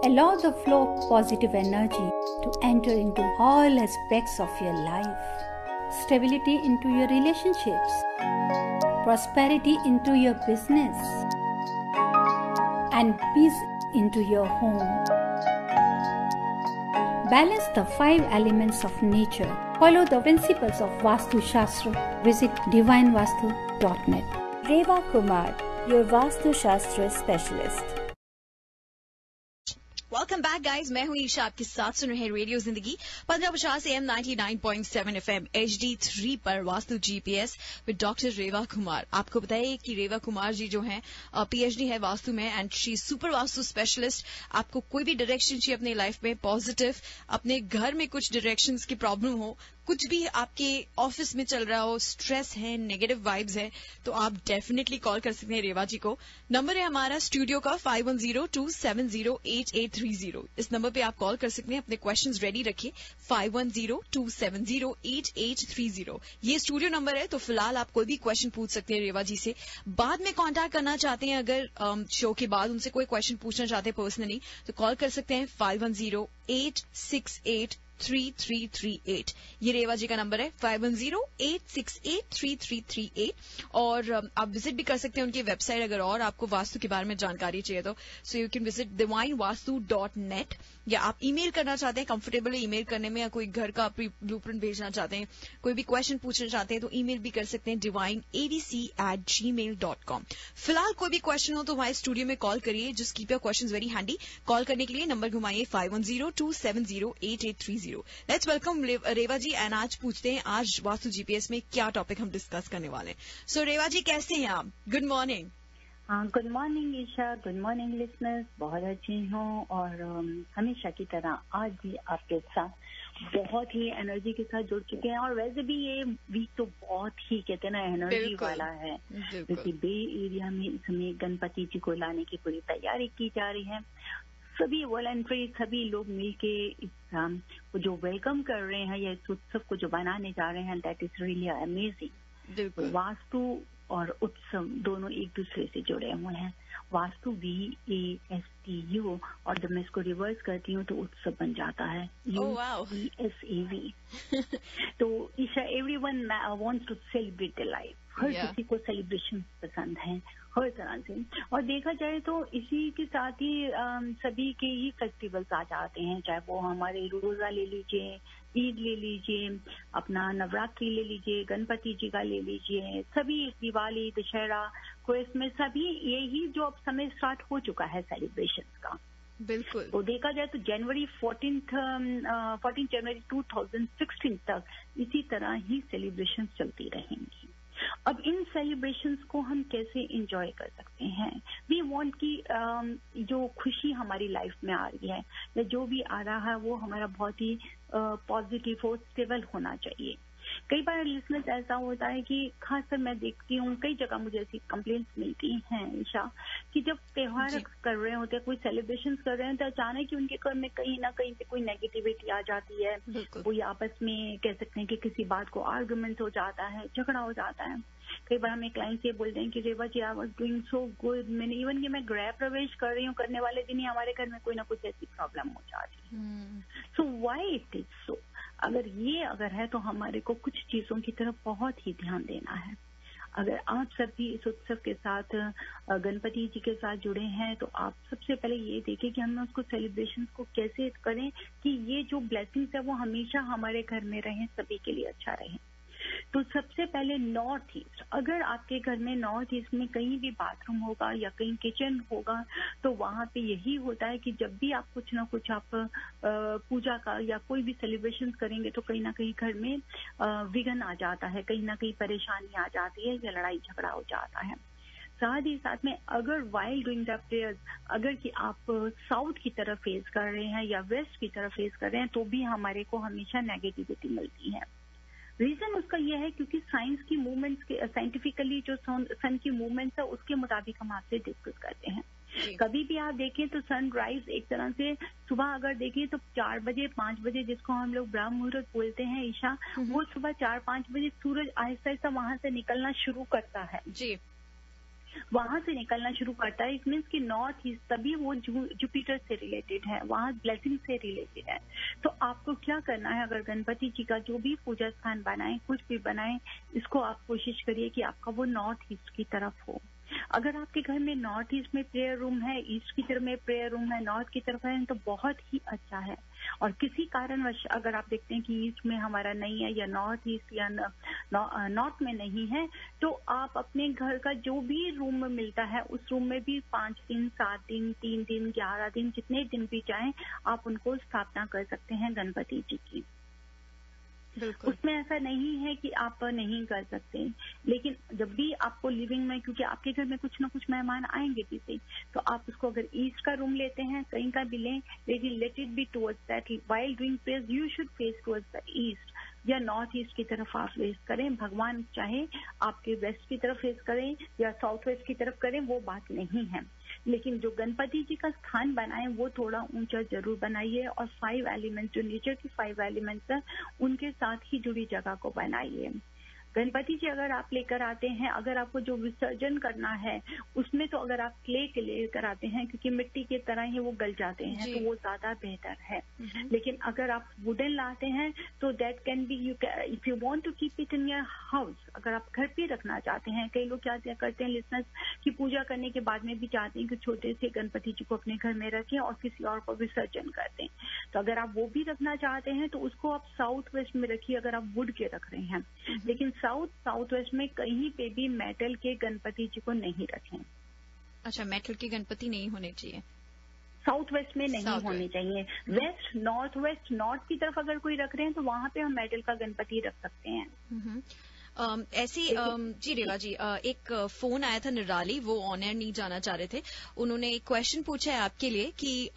Allow the flow of positive energy to enter into all aspects of your life. Stability into your relationships. Prosperity into your business. And peace into your home. Balance the 5 elements of nature. Follow the principles of Vastu Shastra. Visit divinevastu.net. Reva Kumar, your Vastu Shastra specialist. Welcome back guys, मैं हूं ईशा, आपके साथ सुन रहे हैं radio जिंदगी 1550 AM 99.7 FM HD3 पर vastu GPS with doctor रेवा कुमार। आपको बताइए कि रेवा कुमार जी जो हैं PhD है वास्तु में and she super Vastu specialist. आपको कोई भी डायरेक्शन चाहिए अपनी लाइफ में पॉजिटिव, अपने घर में कुछ डायरेक्शंस की प्रॉब्लम हो, कुछ भी आपके ऑफिस में चल रहा हो, स्ट्रेस है, नेगेटिव वाइब्स है, तो आप डेफिनेटली कॉल कर सकते हैं रेवा जी को। नंबर है हमारा स्टूडियो का 5102708830। इस नंबर पे आप कॉल कर सकते हैं, अपने क्वेश्चंस रेडी रखिए। 5102708830 ये स्टूडियो नंबर है, तो फिलहाल आप कोई भी क्वेश्चन पूछ सकते हैं रेवा जी से। बाद में कॉन्टैक्ट करना चाहते हैं, अगर शो के बाद उनसे कोई क्वेश्चन पूछना चाहते हैं पर्सनली, तो कॉल कर सकते हैं 5108683338। ये रेवा जी का नंबर है 5108683338। और आप विजिट भी कर सकते हैं उनकी वेबसाइट, अगर और आपको वास्तु के बारे में जानकारी चाहिए तो। So you can visit divinevastu.net। या आप ईमेल करना चाहते हैं, कंफर्टेबल है ईमेल करने में, या कोई घर का ब्लूप्रिंट भेजना चाहते हैं, कोई भी क्वेश्चन पूछना चाहते हैं, तो ईमेल भी कर सकते हैं divineabc@gmail.com। फिलहाल कोई भी क्वेश्चन हो तो हमारे स्टूडियो में कॉल करिए। Just keep your questions very handy. Call करने के लिए नंबर घुमाइए 5102708830। Let's welcome Reva ji and आज पूछते हैं आज वास्तु जीपीएस में क्या टॉपिक हम डिस्कस करने वाले हैं। सो रेवा जी कैसे हैं आप? Good morning. Good morning Isha, good morning listeners. बहुत अच्छी हूँ और हमेशा की तरह आज भी आपके साथ बहुत ही एनर्जी के साथ जुड़ चुके हैं। और वैसे भी ये वीक तो बहुत ही कहते हैं ना एनर्जी वाला है, क्योंकि बे एरिया में इस समय गणपति जी को लाने की पूरी तैयारी की जा रही है। सभी वॉलंटरी, सभी लोग मिलके इस जो वेलकम कर रहे हैं या इस उत्सव को जो बनाने जा रहे हैं, that is really amazing. Vastu और उत्सव दोनों एक दूसरे से जुड़े हुए हैं। वास्तु VASTU और जब मैं इसको रिवर्स करती हूँ तो उत्सव बन जाता है UESAV। तो Isha, everyone wants to celebrate the life. हर किसी को सेलिब्रेशन पसंद है हर तरह से। और देखा जाए तो इसी के साथ ही सभी के ही फेस्टिवल्स आ जाते हैं, चाहे वो हमारे रोजा ले लीजिए, ईद ले लीजिए, अपना नवरात्रि ले लीजिए, गणपति जी का ले लीजिए, सभी दिवाली, दशहरा, क्रिसमस, सभी यही जो अब समय स्टार्ट हो चुका है सेलिब्रेशन का। बिल्कुल। तो देखा जाए तो जनवरी 14 जनवरी 2016 तक इसी तरह ही सेलिब्रेशन चलती रहेंगी। अब इन सेलिब्रेशंस को हम कैसे एंजॉय कर सकते हैं? वी वांट कि जो खुशी हमारी लाइफ में आ रही है या जो भी आ रहा है वो हमारा बहुत ही पॉजिटिव और स्टेबल होना चाहिए। कई बार लिसनर्स ऐसा होता है कि खासकर मैं देखती हूँ कई जगह मुझे ऐसी कंप्लेंट्स मिलती हैं ईशा, कि जब त्योहार कर रहे होते हैं, कोई सेलिब्रेशन कर रहे हैं, तो अचानक ही उनके घर में कहीं ना कहीं से कोई नेगेटिविटी आ जाती है। कोई आपस में कह सकते हैं कि किसी बात को आर्गुमेंट हो जाता है, झगड़ा हो जाता है। कई बार हमें क्लाइंट ये बोलते हैं कि Reva ji I was doing so good, मैंने इवन कि मैं गृह प्रवेश कर रही हूँ, करने वाले दिन ही हमारे घर में कोई ना कुछ ऐसी प्रॉब्लम हो जाती है। So why it is so? अगर है तो हमारे को कुछ चीजों की तरफ बहुत ही ध्यान देना है। अगर आप सभी इस उत्सव के साथ गणपति जी के साथ जुड़े हैं तो आप सबसे पहले ये देखें कि हम उसको सेलिब्रेशन को कैसे करें कि ये जो ब्लेसिंग्स है वो हमेशा हमारे घर में रहें, सभी के लिए अच्छा रहे। तो सबसे पहले नॉर्थ ईस्ट, अगर आपके घर में नॉर्थ ईस्ट में कहीं भी बाथरूम होगा या कहीं किचन होगा तो वहाँ पे यही होता है कि जब भी आप कुछ ना कुछ आप पूजा का या कोई भी सेलिब्रेशन करेंगे तो कहीं ना कहीं घर में विघ्न आ जाता है, कहीं ना कहीं परेशानी आ जाती है या लड़ाई झगड़ा हो जाता है। साथ ही साथ में अगर वाइल डूइंग द प्रेयर्स, अगर कि आप साउथ की तरफ फेस कर रहे हैं या वेस्ट की तरफ फेस कर रहे हैं तो भी हमारे को हमेशा नेगेटिविटी मिलती है। रीजन उसका यह है क्योंकि साइंस की मूवमेंट्स के साइंटिफिकली जो सन की मूवमेंट्स है उसके मुताबिक हम आपसे डिस्कस करते हैं। कभी भी आप देखें तो सनराइज एक तरह से सुबह अगर देखें तो 4 बजे 5 बजे जिसको हम लोग ब्रह्म मुहूर्त बोलते हैं ईशा, वो सुबह 4-5 बजे सूरज आहिस्ता आहिस्ता वहां से निकलना शुरू करता है जी। वहां से निकलना शुरू करता है। इट मीन्स कि नॉर्थ ईस्ट तभी वो जुपिटर से रिलेटेड है, वहां ब्लेसिंग से रिलेटेड है। तो आपको क्या करना है, अगर गणपति जी का जो भी पूजा स्थान बनाए, कुछ भी बनाए, इसको आप कोशिश करिए कि आपका वो नॉर्थ ईस्ट की तरफ हो। अगर आपके घर में नॉर्थ ईस्ट में प्रेयर रूम है, ईस्ट की तरफ में प्रेयर रूम है, नॉर्थ की तरफ है, तो बहुत ही अच्छा है। और किसी कारणवश अगर आप देखते हैं कि ईस्ट में हमारा नहीं है या नॉर्थ ईस्ट या नॉर्थ में नहीं है, तो आप अपने घर का जो भी रूम में मिलता है उस रूम में भी 5 दिन, 7 दिन, 3 दिन, 11 दिन, जितने दिन भी चाहें आप उनको स्थापना कर सकते हैं गणपति जी की। उसमें ऐसा नहीं है कि आप नहीं कर सकते, लेकिन जब भी आपको लिविंग में, क्योंकि आपके घर में कुछ ना कुछ मेहमान आएंगे भी से, तो आप उसको अगर ईस्ट का रूम लेते हैं, कहीं का भी लें, लेकिन let it be towards that. While doing prayer you should face towards the east या नॉर्थ ईस्ट की तरफ आप फेस करें। भगवान चाहे आपके वेस्ट की तरफ फेस करें या साउथ वेस्ट की तरफ करें, वो बात नहीं है। लेकिन जो गणपति जी का स्थान बनाए वो थोड़ा ऊंचा जरूर बनाइए, और 5 एलिमेंट्स, जो नेचर के 5 एलिमेंट्स हैं, उनके साथ ही जुड़ी जगह को बनाइए। गणपति जी अगर आप लेकर आते हैं, अगर आपको जो विसर्जन करना है उसमें तो अगर आप क्ले के लेकर आते हैं, क्योंकि मिट्टी की तरह ही वो गल जाते हैं, तो वो ज्यादा बेहतर है। लेकिन अगर आप वुडन लाते हैं तो that can be, if you want to keep it in your house, अगर आप घर पे रखना चाहते हैं, कई लोग क्या करते हैं लिसनर्स की पूजा करने के बाद में भी चाहते हैं कि छोटे से गणपति जी को अपने घर में रखें और किसी और को विसर्जन कर दें। तो अगर आप वो भी रखना चाहते हैं तो उसको आप साउथ वेस्ट में रखिए, अगर आप वुड के रख रहे हैं। लेकिन साउथ वेस्ट में कहीं पे भी मेटल के गणपति जी को नहीं रखें। अच्छा, मेटल के गणपति नहीं होने चाहिए, साउथ वेस्ट में नहीं होने चाहिए। वेस्ट, नॉर्थ वेस्ट, नॉर्थ की तरफ अगर कोई रख रहे हैं तो वहां पे हम मेटल का गणपति रख सकते हैं। ऐसी जी रेवा जी, एक फोन आया था निराली, वो ऑन एयर नहीं जाना चाह रहे थे। उन्होंने एक क्वेश्चन पूछा है आपके लिए कि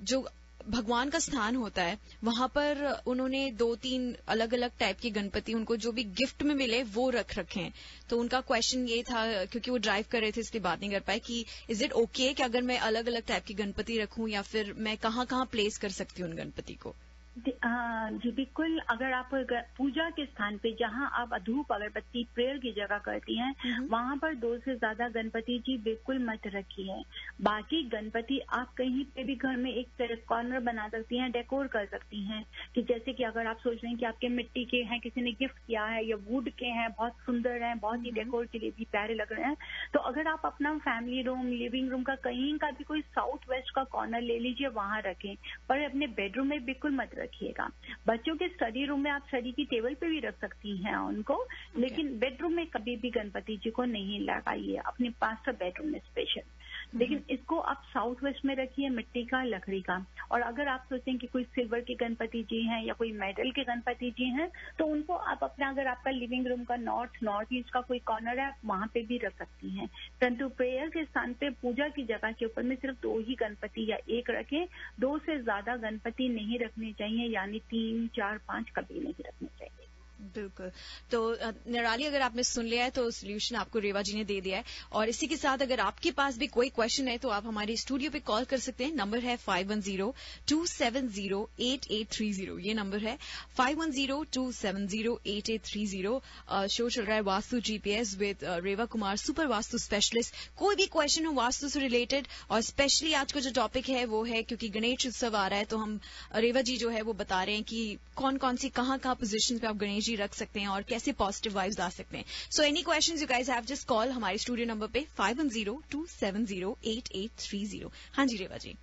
जो भगवान का स्थान होता है वहां पर उन्होंने 2-3 अलग अलग टाइप के गणपति उनको जो भी गिफ्ट में मिले वो रख रखे हैं। तो उनका क्वेश्चन ये था, क्योंकि वो ड्राइव कर रहे थे इसलिए बात नहीं कर पाए, कि इज इट ओके कि अगर मैं अलग अलग टाइप की गणपति रखूं, या फिर मैं कहाँ कहाँ प्लेस कर सकती हूँ उन गणपति को? जी बिल्कुल। अगर आप पूजा के स्थान पे जहाँ आप धूप अगरबत्ती प्रेयर की जगह करती हैं, वहाँ पर 2 से ज्यादा गणपति जी बिल्कुल मत रखिए। बाकी गणपति आप कहीं पे भी घर में एक कॉर्नर बना सकती हैं, डेकोर कर सकती हैं। कि जैसे कि अगर आप सोच रहे हैं कि आपके मिट्टी के हैं, किसी ने गिफ्ट किया है, या वुड के हैं, बहुत सुंदर हैं, बहुत ही डेकोर के लिए भी प्यारे लग रहे हैं, तो अगर आप अपना फैमिली रूम, लिविंग रूम का कहीं का भी कोई साउथ वेस्ट का कॉर्नर ले लीजिए, वहां रखें, पर अपने बेडरूम में बिल्कुल मत रखिएगा। बच्चों के स्टडी रूम में आप स्टडी की टेबल पे भी रख सकती हैं उनको, लेकिन बेडरूम में कभी भी गणपति जी को नहीं लगाइए, अपने मास्टर बेडरूम में स्पेशल। लेकिन इसको आप साउथ वेस्ट में रखिए, मिट्टी का, लकड़ी का। और अगर आप सोचें कि कोई सिल्वर के गणपति जी हैं या कोई मेटल के गणपति जी हैं, तो उनको आप अपना, अगर आपका लिविंग रूम का नॉर्थ ईस्ट का कोई कॉर्नर है, वहां पे भी रख सकती हैं। परंतु प्रेयर के स्थान पे पूजा की जगह के ऊपर में सिर्फ 2 ही गणपति या 1 रखें, 2 से ज्यादा गणपति नहीं रखने चाहिए, यानी 3, 4, 5 कभी नहीं रखने चाहिए। बिल्कुल। तो निराली, अगर आपने सुन लिया है तो सोल्यूशन आपको रेवा जी ने दे दिया है। और इसी के साथ अगर आपके पास भी कोई क्वेश्चन है तो आप हमारे स्टूडियो पे कॉल कर सकते हैं। नंबर है 5102708830। ये नंबर है 5102708830। शो चल रहा है Vastu GPS with Reva Kumar, super Vastu specialist. कोई भी क्वेश्चन हो वास्तु से रिलेटेड, और स्पेशली आज का जो टॉपिक है वो है, क्योंकि गणेश उत्सव आ रहा है, तो हम रेवा जी जो है वो बता रहे हैं कि कौन कौन सी कहाँ पोजीशन पे आप गणेश जी रख सकते हैं और कैसे पॉजिटिव वाइब्स आ सकते हैं। So any questions you guys have, just call हमारे स्टूडियो नंबर पे 5102708830। हाँ जी रेवा जी।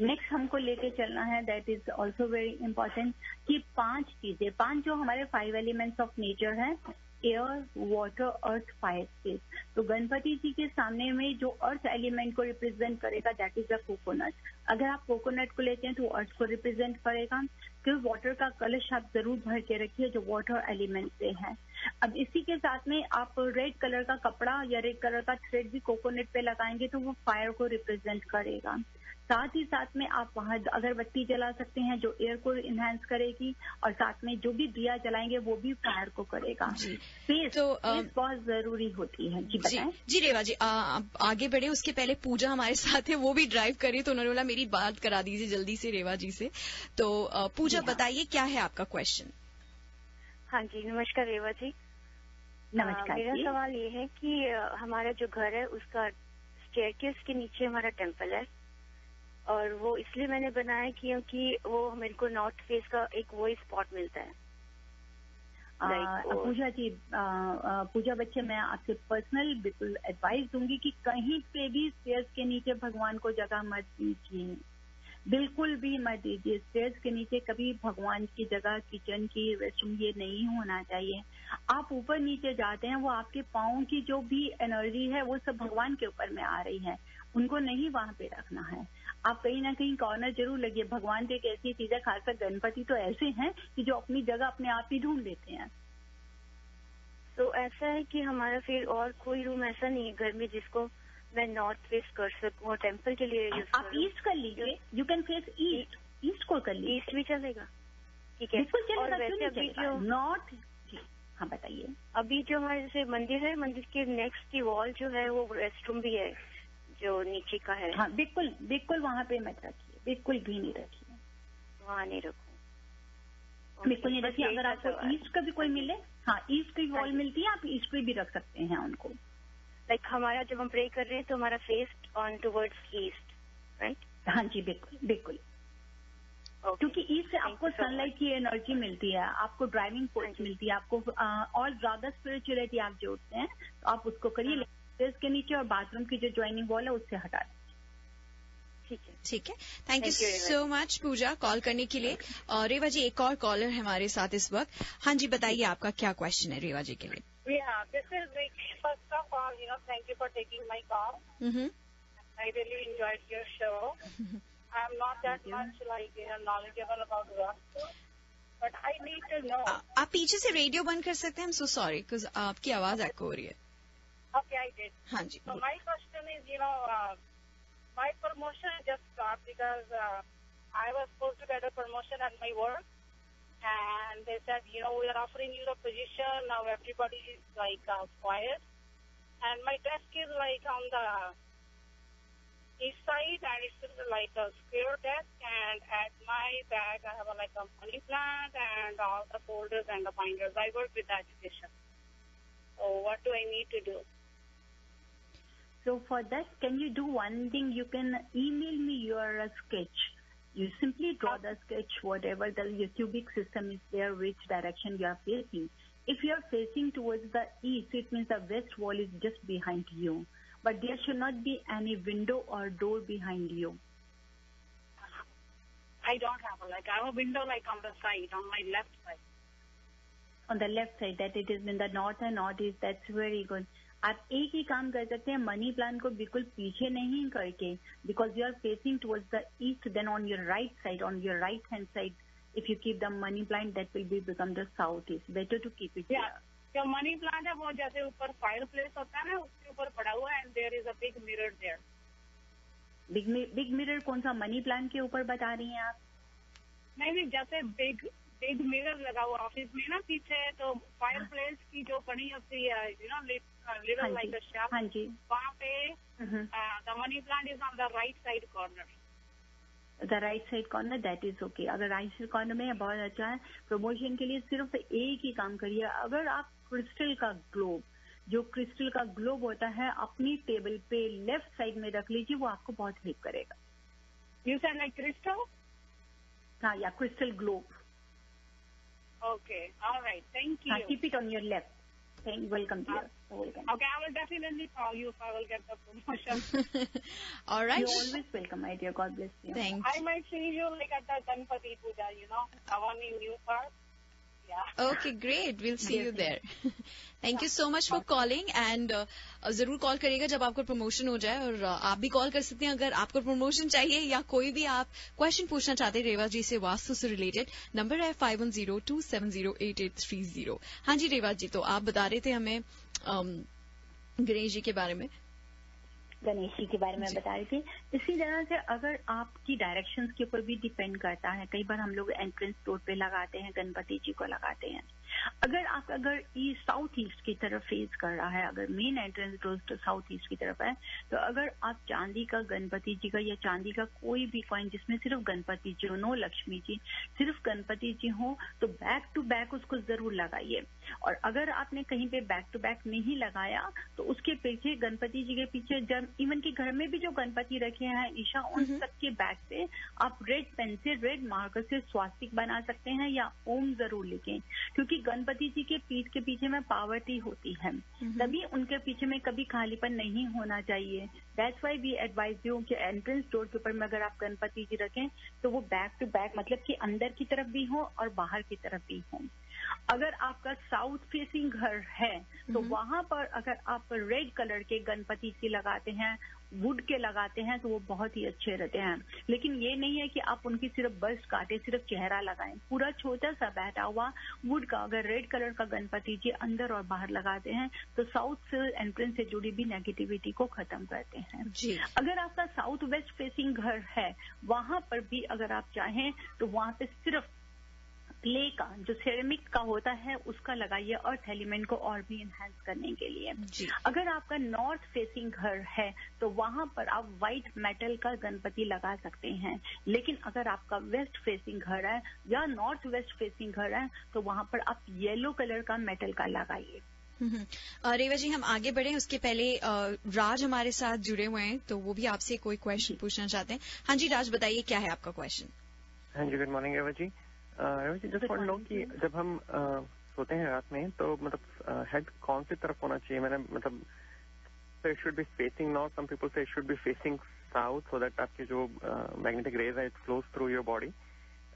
नेक्स्ट हमको लेके चलना है, that is also very important, कि 5 चीजें, 5 जो हमारे 5 एलिमेंट्स ऑफ नेचर है, एयर, वाटर, अर्थ, फायर, स्पेस। तो गणपति जी के सामने में जो अर्थ एलिमेंट को रिप्रेजेंट करेगा, दैट इज द कोकोनट। अगर आप कोकोनट को लेते हैं तो अर्थ को रिप्रेजेंट करेगा। फिर वाटर का कलश आप जरूर भर के रखिए जो वाटर एलिमेंट से है। अब इसी के साथ में आप रेड कलर का कपड़ा या रेड कलर का थ्रेड भी कोकोनट पे लगाएंगे तो वो फायर को रिप्रेजेंट करेगा। साथ ही साथ में आप वहां अगरबत्ती जला सकते हैं जो एयर को इनहेंस करेगी, और साथ में जो भी दिया जलाएंगे वो भी फायर को करेगा। स्पेस तो बहुत जरूरी होती है। जी बताएं। जी रेवा जी, आगे बढ़े उसके पहले पूजा हमारे साथ है, वो भी ड्राइव करिए, तो उन्होंने बोला मेरी बात करा दीजिए जल्दी से रेवा जी से। तो पूजा बताइए क्या है आपका क्वेश्चन? हाँ जी, नमस्कार रेवा जी। नमस्कार। मेरा सवाल ये है कि हमारा जो घर है उसका स्टेयरकेस के नीचे हमारा टेम्पल है, और वो इसलिए मैंने बनाया क्योंकि वो मेरे को नॉर्थ फेस का एक वो स्पॉट मिलता है। पूजा जी, पूजा बच्चे, मैं आपसे पर्सनल बिल्कुल एडवाइस दूंगी कि कहीं पे भी स्टेयर्स के नीचे भगवान को जगह मत दीजिए, बिल्कुल भी मत दीजिए। स्टेयर्स के नीचे कभी भगवान की जगह, किचन की, रेस्टरूम, ये नहीं होना चाहिए। आप ऊपर नीचे जाते हैं, वो आपके पाँव की जो भी एनर्जी है वो सब भगवान के ऊपर में आ रही है, उनको नहीं वहां पे रखना है। आप कहीं ना कहीं कॉर्नर जरूर लगिए। भगवान तो एक ऐसी चीज है, खासकर गणपति तो ऐसे हैं कि जो अपनी जगह अपने आप ही ढूंढ लेते हैं। तो ऐसा है कि हमारा फिर और कोई रूम ऐसा नहीं है घर में जिसको मैं नॉर्थ फेस कर सकूं और टेम्पल के लिए यूज आप ईस्ट कर लीजिए, you can face east, east को कर लीजिए। ईस्ट भी चलेगा? ठीक है, बिल्कुल चलेगा, और क्यों वैसे नहीं अभी चलेगा? जो नॉर्थ जी, हाँ बताइए। अभी जो हमारे जैसे मंदिर है, मंदिर के नेक्स्ट की वॉल जो है वो रेस्टरूम भी है जो नीचे का है। हाँ बिल्कुल बिल्कुल, वहाँ पे मत रखिए, बिल्कुल भी नहीं रखिए, वहाँ नहीं रखूँ, बिल्कुल नहीं रखिए। अगर आपको ईस्ट का भी कोई मिले, हाँ ईस्ट की वॉल मिलती है, आप ईस्ट पे भी रख सकते हैं उनको। लाइक हमारा जब हम प्रे कर रहे हैं तो हमारा face on towards east, right? हाँ जी बिल्कुल बिल्कुल, क्योंकि ईस्ट से आपको सनलाइट की एनर्जी मिलती है, आपको ड्राइविंग फोर्स मिलती है, आपको और ज्यादा स्पिरिचुअलिटी आप जोड़ते हैं, तो आप उसको करिए। स्टेयर्स के नीचे और बाथरूम की जो ज्वाइनिंग वॉल है उससे हटा दीजिए। ठीक है। Thank you so much Pooja call करने के लिए। और रेवा जी, एक और कॉलर है हमारे साथ इस वक्त। हाँ जी, बताइए आपका क्या क्वेश्चन है रेवा जी के लिए? Yeah, this is like, first of all, thank you for taking my call. I really enjoyed your show. I'm not that much knowledgeable about Vastu, but I need to know. आप पीछे से radio बंद कर सकते हैं? I'm so sorry, because आपकी आवाज एको हो रही है। Okay, I did. हाँ जी। So my question is, my promotion just stopped because I was supposed to get a promotion at my work. And they said, we are offering you the position. Now everybody is quiet. And my desk is on the east side, and it's like a square desk. And at my back, I have a money plant and all the folders and the binders. I work with education. So what do I need to do? So for that, can you do one thing? You can email me your sketch. You simply draw the sketch, whatever the cubic system is there, which direction you are facing. If you are facing towards the east, it means the west wall is just behind you. But there should not be any window or door behind you. I don't have I have a window on the side, on my left side. On the left side, that it is in the north and northeast, that's very good. आप एक ही काम कर सकते हैं, money plant को बिल्कुल पीछे नहीं करके, because you are facing towards the east, then on your right side, on your right hand side, if you keep the money plant, that will be become the south east. Better to keep it. जो money plant है वो जैसे ऊपर fire place होता है ना, उसके ऊपर पड़ा हुआ है, and there is a big mirror there. Big mirror कौन सा मनी प्लांट के ऊपर बता रही हैं आप? नहीं, जैसे बिग मिरर लगा हुआ ऑफिस में ना पीछे, तो फायर प्लेस की जो बनी होती है, little like a shelf. हाँ जी, वहाँ पे the money plant is on the right side corner. The right side corner, that is okay. अगर राइट साइड कॉर्नर में बहुत अच्छा है। प्रमोशन के लिए सिर्फ एक ही काम करिए, अगर आप क्रिस्टल का ग्लोब, जो क्रिस्टल का ग्लोब होता है, अपनी टेबल पे लेफ्ट साइड में रख लीजिए, वो आपको बहुत हेल्प करेगा। You said like crystal? हाँ, या crystal globe. Okay, all right, thank you. Keep it on your left. Welcome, dear. Welcome. Okay, I will definitely call you if I will get the promotion. All right. You're always welcome, my dear. God bless you. Thanks. I might see you at the Ganpati Puja, the one in New Park. Yeah. Okay, great. We'll see you there. Thank you so much for calling, and जरूर call करिएगा जब आपको promotion हो जाए, और आप भी call कर सकते हैं अगर आपको प्रमोशन चाहिए या कोई भी आप क्वेश्चन पूछना चाहते हैं रेवा जी से वास्तु से रिलेटेड। नंबर है 5102708830। हाँ जी रेवा जी, तो आप बता रहे थे हमें गणेश जी के बारे में। गणेश जी के बारे में बता रही थी। इसी तरह से अगर आपकी डायरेक्शंस के ऊपर भी डिपेंड करता है, कई बार हम लोग एंट्रेंस डोर पे लगाते हैं, गणपति जी को लगाते हैं। अगर साउथ ईस्ट की तरफ फेस कर रहा है, अगर मेन एंट्रेंस डोर तो साउथ ईस्ट की तरफ है, तो अगर आप चांदी का गणपति जी का या चांदी का कोई भी कॉइन जिसमें सिर्फ गणपति जी हो, नो लक्ष्मी जी, सिर्फ गणपति जी हो, तो बैक टू बैक उसको जरूर लगाइए। और अगर आपने कहीं पे बैक टू बैक नहीं लगाया तो उसके पीछे गणपति जी के पीछे, जब इवन के घर में भी जो गणपति रखे हैं ईशा, उन सबके बैक पे आप रेड पेन से, रेड मार्कर से स्वास्तिक बना सकते हैं या ओम जरूर लिखें, क्योंकि गणपति जी के पीठ के पीछे में पावर्टी होती है, तभी उनके पीछे में कभी खालीपन नहीं होना चाहिए। That's why we advise you कि एंट्रेंस डोर के ऊपर में अगर आप गणपति जी रखें तो वो बैक टू बैक, मतलब कि अंदर की तरफ भी हो और बाहर की तरफ भी हो। अगर आपका साउथ फेसिंग घर है तो वहां पर अगर आप रेड कलर के गणपति जी लगाते हैं, वुड के लगाते हैं, तो वो बहुत ही अच्छे रहते हैं। लेकिन ये नहीं है कि आप उनकी सिर्फ बस्ट काटे, सिर्फ चेहरा लगाएं। पूरा छोटा सा बैठा हुआ वुड का अगर रेड कलर का गणपति जी अंदर और बाहर लगाते हैं तो साउथ से एंट्रेंस से जुड़ी भी नेगेटिविटी को खत्म करते हैं जी। अगर आपका साउथ वेस्ट फेसिंग घर है, वहां पर भी अगर आप चाहें तो वहां पे सिर्फ क्ले का, जो सेरेमिक का होता है, उसका लगाइए अर्थ एलिमेंट को और भी इनहेंस करने के लिए। अगर आपका नॉर्थ फेसिंग घर है तो वहां पर आप व्हाइट मेटल का गणपति लगा सकते हैं। लेकिन अगर आपका वेस्ट फेसिंग घर है या नॉर्थ वेस्ट फेसिंग घर है तो वहां पर आप येलो कलर का मेटल का लगाइए। रेवा जी, हम आगे बढ़े उसके पहले राज हमारे साथ जुड़े हुए हैं, तो वो भी आपसे कोई क्वेश्चन पूछना चाहते हैं। हाँ जी राज, बताइए क्या है आपका क्वेश्चन। हाँ जी, good morning Reva ji. Just want to know कि जब हम सोते हैं रात में तो मतलब हेड कौन सी तरफ होना चाहिए? मैंने मतलब it should be facing north, some people से it should be facing south, so that आपके जो मैग्नेटिक रेज है it flows through your body.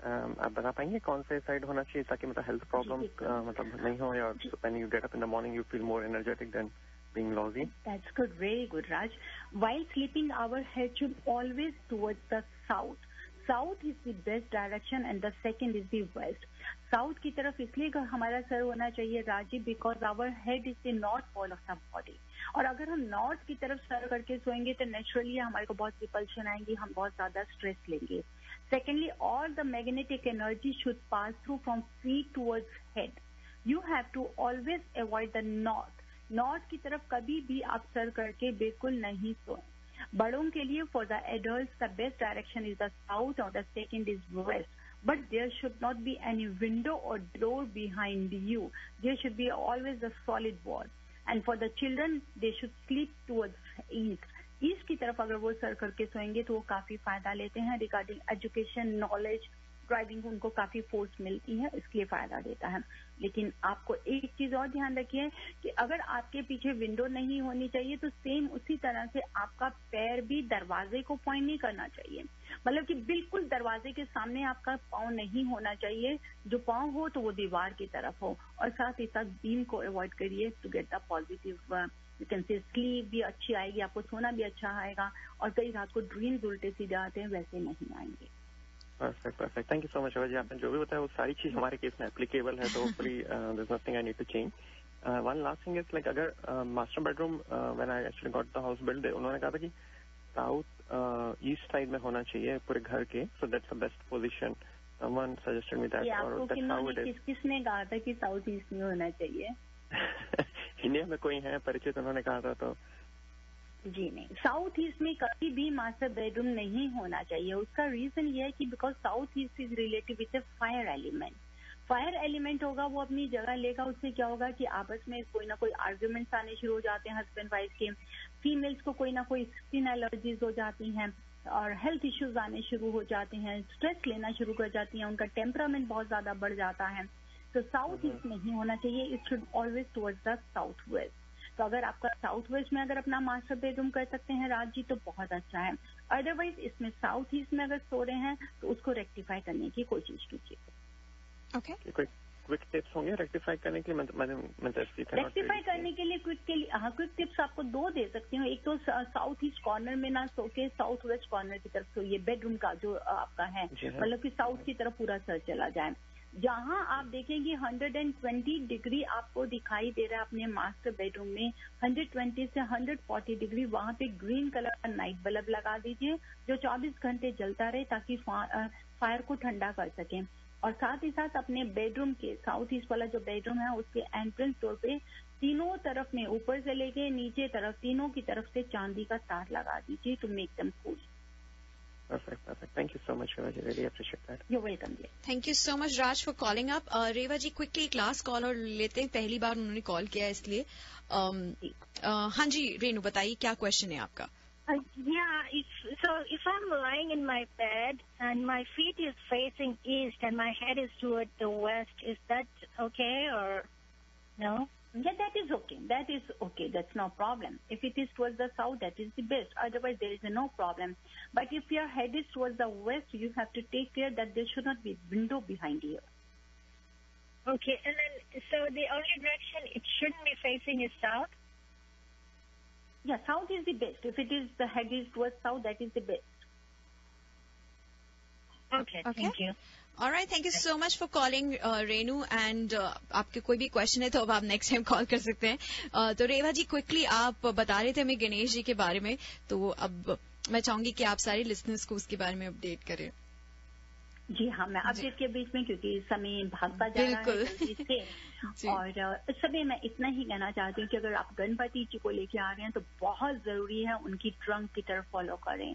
आप बता पाएंगे कौन से साइड होना चाहिए ताकि मतलब हेल्थ प्रॉब्लम मतलब नहीं हो, या when you get up in the morning you feel more energetic then being lousy? That's good, very good, Raj. While sleeping, our head should always towards the south. South is the best direction and the second is the west. South की तरफ इसलिए हमारा sir होना चाहिए राजी, because our head is the north pole of the body. और अगर हम नॉर्थ की तरफ सर करके सोएंगे तो नेचुरली हमारे को बहुत रिपल्शन आएंगी, हम बहुत ज्यादा स्ट्रेस लेंगे। Secondly, all the magnetic energy should pass through from feet towards head. You have to always avoid the north. North की तरफ कभी भी आप सर करके बिल्कुल नहीं सोएं। बड़ों के लिए for the adults the best direction is the south और the second is west, but there should not be any window और door behind you, there should be always the solid wall. And for the children they should sleep towards east. East की तरफ अगर वो sir करके सोएंगे तो वो काफी फायदा लेते हैं रिगार्डिंग एजुकेशन, नॉलेज, ड्राइविंग, उनको काफी फोर्स मिलती है, इसके लिए फायदा देता है। लेकिन आपको एक चीज और ध्यान रखिए कि अगर आपके पीछे विंडो नहीं होनी चाहिए तो सेम उसी तरह से आपका पैर भी दरवाजे को पॉइंट नहीं करना चाहिए, मतलब कि बिल्कुल दरवाजे के सामने आपका पाँव नहीं होना चाहिए। जो पाँव हो तो वो दीवार की तरफ हो, और साथ ही साथ बीम को अवॉइड करिए to get the positive you can say sleep भी अच्छी आएगी, आपको सोना भी अच्छा आएगा, और कई रात को ड्रीम्स उल्टे सीधे आते हैं वैसे नहीं आएंगे। Perfect, thank you so much जी। आपने जो भी बताया वो सारी चीज हमारे केस में एप्लीकेबल है, तो hopefully there is nothing I need to change. One last thing is like अगर master bedroom when I actually got the house build, उन्होंने कहा था कि साउथ ईस्ट साइड में होना चाहिए पूरे घर के, so that's the best position. Someone suggested me that, और दैट्स हाउ इट इज। किसने कहा था कि साउथ ईस्ट में होना चाहिए? इंडिया में कोई है परिचित, उन्होंने कहा था तो। जी नहीं, साउथ ईस्ट में कभी भी मास्टर बेडरूम नहीं होना चाहिए। उसका रीजन ये है कि because south east is related with A fire element. Fire element होगा, वो अपनी जगह लेगा, उससे क्या होगा कि आपस में कोई ना कोई आर्ग्यूमेंट्स आने शुरू हो जाते हैं हस्बैंड वाइफ के। फीमेल्स को कोई ना कोई स्किन एलर्जीज हो जाती हैं और हेल्थ इश्यूज आने शुरू हो जाते हैं, स्ट्रेस लेना शुरू कर जाती हैं, उनका टेम्परामेंट बहुत ज्यादा बढ़ जाता है। तो साउथ ईस्ट नहीं होना चाहिए, it should always towards the south west. तो अगर आपका साउथ वेस्ट में अगर अपना मास्टर बेडरूम कर सकते हैं राज जी तो बहुत अच्छा है। अदरवाइज इसमें साउथ ईस्ट में अगर सो रहे हैं तो उसको रेक्टिफाई करने की कोशिश कीजिए। ओके, क्विक टिप्स होंगे रेक्टिफाई करने के लिए? रेक्टिफाई करने के लिए क्विक टिप्स आपको दो दे सकती हूँ। एक तो साउथ ईस्ट कॉर्नर में ना सो के साउथ वेस्ट कॉर्नर की तरफ सोइए, बेडरूम का जो आपका है, मतलब कि साउथ की तरफ पूरा सर चला जाए। जहां आप देखेंगे 120 डिग्री आपको दिखाई दे रहा है अपने मास्टर बेडरूम में, 120 से 140 डिग्री, वहां पे ग्रीन कलर का नाइट बल्ब लगा दीजिए जो 24 घंटे जलता रहे ताकि फायर को ठंडा कर सकें। और साथ ही साथ अपने बेडरूम के साउथ ईस्ट वाला जो बेडरूम है उसके एंट्रेंस डोर पे तीनों तरफ में, ऊपर से लेके नीचे तरफ, तीनों की तरफ से चांदी का तार लगा दीजिए to make them cool. Perfect, thank you so much. Shiva ji. Really appreciate that. You're welcome. Thank you so much Raj for calling up. Reva ji quickly एक लास्ट कॉल और लेते हैं, पहली बार उन्होंने कॉल किया इसलिए. हाँ जी रेनू बताइए क्या क्वेश्चन है आपका. If I'm lying in my bed and my feet is facing east and my head is toward the west, is that okay or no? Yeah, that is okay. That is okay. That's no problem. If it is towards the south, that is the best. Otherwise, there is no problem. But if your head is towards the west, you have to take care that there should not be window behind you. Okay, and then so the only direction it shouldn't be facing is south? Yeah, south is the best. If it is the head is towards south, that is the best. Okay. Thank you. Alright, thank you so much for calling Renu. And आपके कोई भी question है तो अब आप next time call कर सकते हैं. तो रेवा जी क्विकली आप बता रहे थे हमें गणेश जी के बारे में, तो अब मैं चाहूंगी कि आप सारे लिसनर्स को उसके बारे में अपडेट करें. जी हाँ, मैं अपडेट के बीच में, क्योंकि समय भागता जा रहा है जल्दी से, और इस समय मैं इतना ही कहना चाहती हूँ कि अगर आप गणपति जी को लेके आ रहे हैं तो बहुत जरूरी है उनकी ट्रंक की तरफ फॉलो करें.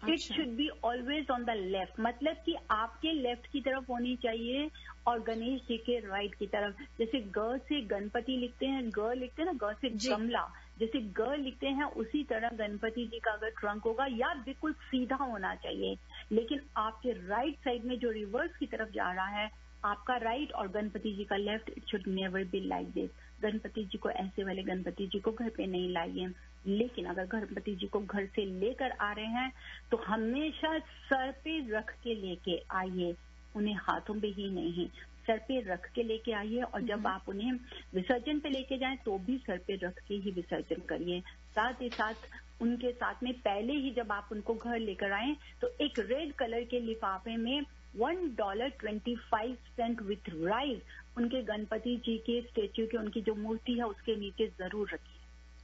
It should be always on the left, मतलब कि आपके लेफ्ट की तरफ होनी चाहिए और गणेश जी के राइट की तरफ. जैसे ग से गणपति लिखते हैं, ग लिखते हैं ना, ग से गमला, जैसे ग लिखते हैं उसी तरह गणपति जी का अगर ट्रंक होगा या बिल्कुल सीधा होना चाहिए. लेकिन आपके राइट साइड में जो रिवर्स की तरफ जा रहा है, आपका राइट और गणपति जी का left, it should never be like this. Ganpati ji को, ऐसे वाले गणपति जी को घर पे नहीं लाइए. लेकिन अगर गणपति जी को घर से लेकर आ रहे हैं तो हमेशा सर पे रख के लेके आइए, उन्हें हाथों पे ही नहीं, सर पे रख के लेके आइए. और जब आप उन्हें विसर्जन पे लेके जाएं तो भी सर पे रख के ही विसर्जन करिए. साथ ही साथ उनके साथ में पहले ही जब आप उनको घर लेकर आए तो एक रेड कलर के लिफाफे में $1.25 विथ राइस उनके गणपति जी के स्टेच्यू के, उनकी जो मूर्ति है उसके नीचे जरूर रखिए.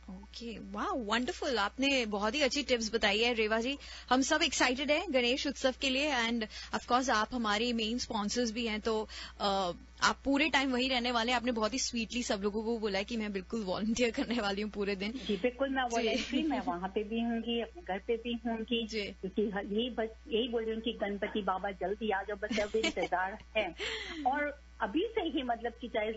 ओके, वाह, वंडरफुल. आपने बहुत ही अच्छी टिप्स बताई है रेवा जी. हम सब एक्साइटेड हैं गणेश उत्सव के लिए. एंड ऑफ कोर्स आप हमारे मेन स्पॉन्सर्स भी हैं, तो आप पूरे टाइम वहीं रहने वाले हैं. आपने बहुत ही स्वीटली सब लोगों को बोला है कि मैं बिल्कुल वॉलंटियर करने वाली हूँ पूरे दिन. जी बिल्कुल, मैं वॉलंटियर, मैं वहाँ पे भी होंगी, अपने घर पे भी होंगी, क्योंकि यही बोल रही हूँ कि गणपति बाबा जल्दी आ जाओ, बस अब इंतजार है. और अभी से ही मतलब कि चाहे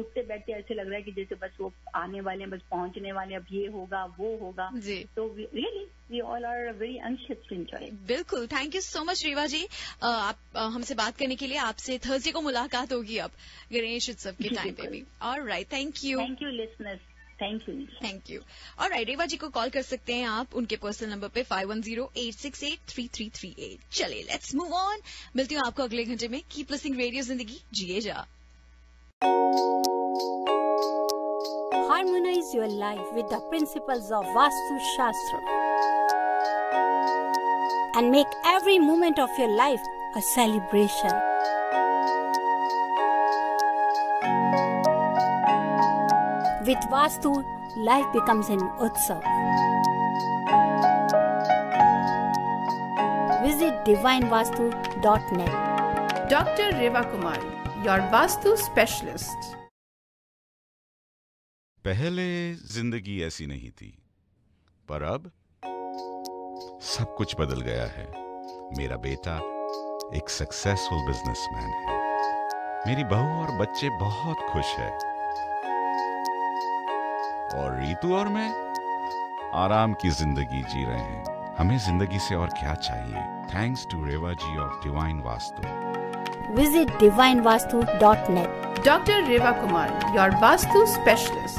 उठते बैठते ऐसे लग रहा है कि जैसे बस वो आने वाले हैं, बस पहुंचने वाले, अब ये होगा वो होगा. तो really we all are very anxious to enjoy. बिल्कुल, thank you so much Reva ji. आप हमसे बात करने के लिए. आपसे थर्सडे को मुलाकात होगी अब गणेश उत्सव के टाइम पे भी. Alright, thank you. Thank you listeners, thank you. Alright, Reva ji को कॉल कर सकते हैं आप उनके पर्सनल नंबर पे 5108683338. चलिए लेट्स मूव ऑन. मिलती हूँ आपको अगले घंटे में. कीप लिसनिंग रेडियो जिंदगी, जिए जा. Harmonize your life with the principles of Vastu Shastra and make every moment of your life a celebration. With Vastu, life becomes an Utsav. Visit divinevastu.net. Dr. Reva Kumar, your Vastu specialist. पहले जिंदगी ऐसी नहीं थी, पर अब सब कुछ बदल गया है. मेरा बेटा एक सक्सेसफुल बिजनेसमैन है. मेरी बहू और बच्चे बहुत खुश है. और रीतू और मैं आराम की जिंदगी जी रहे हैं. हमें जिंदगी से और क्या चाहिए? Thanks to Reva ji of divine Vastu. Visit divinevastu.net. Dr. Reva Kumar, your Vastu specialist.